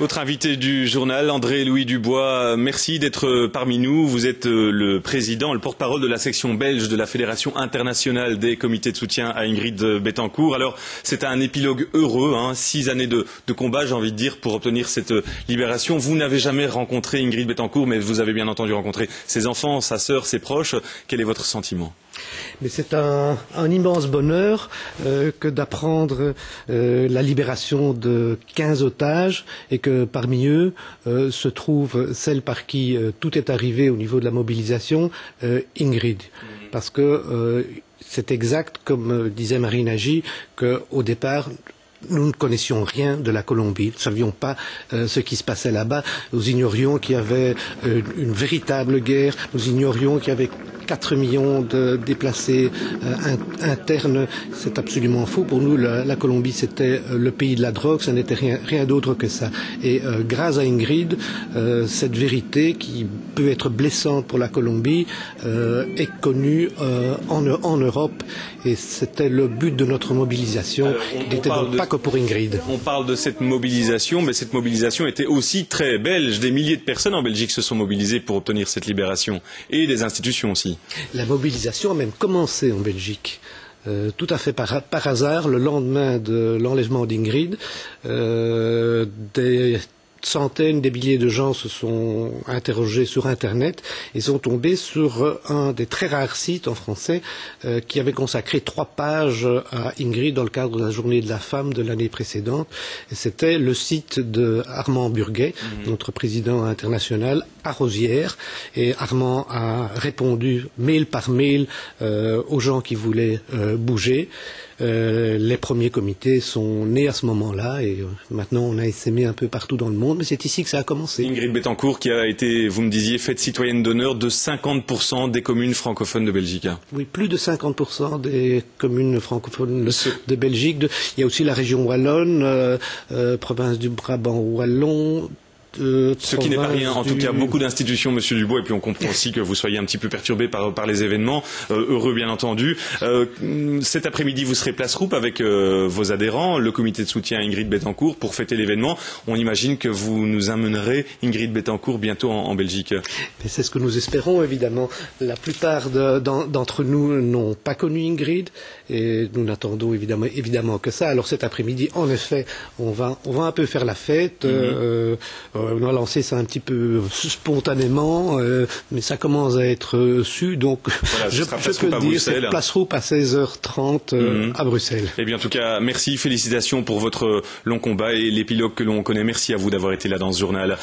Autre invité du journal, André-Louis Dubois, merci d'être parmi nous. Vous êtes le président, le porte-parole de la section belge de la Fédération internationale des comités de soutien à Ingrid Betancourt. Alors, c'est un épilogue heureux, 6 années de combat, j'ai envie de dire, pour obtenir cette libération. Vous n'avez jamais rencontré Ingrid Betancourt, mais vous avez bien entendu rencontré ses enfants, sa sœur, ses proches. Quel est votre sentiment ? Mais c'est un immense bonheur que d'apprendre la libération de 15 otages et que parmi eux se trouve celle par qui tout est arrivé au niveau de la mobilisation, Ingrid. Parce que c'est exact, comme disait Marie Nagy, qu'au départ, nous ne connaissions rien de la Colombie, nous ne savions pas ce qui se passait là-bas, nous ignorions qu'il y avait une véritable guerre, nous ignorions qu'il y avait 4 millions de déplacés internes. C'est absolument faux. Pour nous, la Colombie, c'était le pays de la drogue, ça n'était rien d'autre que ça. Et grâce à Ingrid, cette vérité qui peut être blessante pour la Colombie est connue en Europe. Et c'était le but de notre mobilisation. Il n'était donc pas que pour Ingrid. On parle de cette mobilisation, mais cette mobilisation était aussi très belge. Des milliers de personnes en Belgique se sont mobilisées pour obtenir cette libération. Et des institutions aussi. La mobilisation a même commencé en Belgique. Tout à fait par hasard, le lendemain de l'enlèvement d'Ingrid, des centaines, des milliers de gens se sont interrogés sur Internet et sont tombés sur un des très rares sites en français qui avait consacré 3 pages à Ingrid dans le cadre de la journée de la femme de l'année précédente. Et c'était le site de Armand Burguet, notre président international, à Rosières. Et Armand a répondu mail par mail aux gens qui voulaient bouger. Les premiers comités sont nés à ce moment-là et maintenant on a essaimé un peu partout dans le monde, mais c'est ici que ça a commencé. Ingrid Betancourt qui a été, vous me disiez, faite citoyenne d'honneur de 50% des communes francophones de Belgique. Oui, plus de 50% des communes francophones de Belgique. Il y a aussi la région wallonne, province du Brabant wallon. Ce qui n'est pas rien, en tout cas beaucoup d'institutions, Monsieur Dubois, et puis on comprend aussi que vous soyez un petit peu perturbé par les événements, heureux bien entendu. Cet après-midi, vous serez place Roupe avec vos adhérents, le comité de soutien à Ingrid Betancourt pour fêter l'événement. On imagine que vous nous amènerez Ingrid Betancourt bientôt en Belgique. C'est ce que nous espérons, évidemment. La plupart d'entre nous n'ont pas connu Ingrid et nous n'attendons évidemment que ça. Alors cet après-midi, en effet, on va un peu faire la fête. On a lancé ça un petit peu spontanément, mais ça commence à être su, donc voilà, je peux dire c'est place Roupe à 16h30 à Bruxelles. Eh bien, en tout cas, merci, félicitations pour votre long combat et l'épilogue que l'on connaît. Merci à vous d'avoir été là dans ce journal.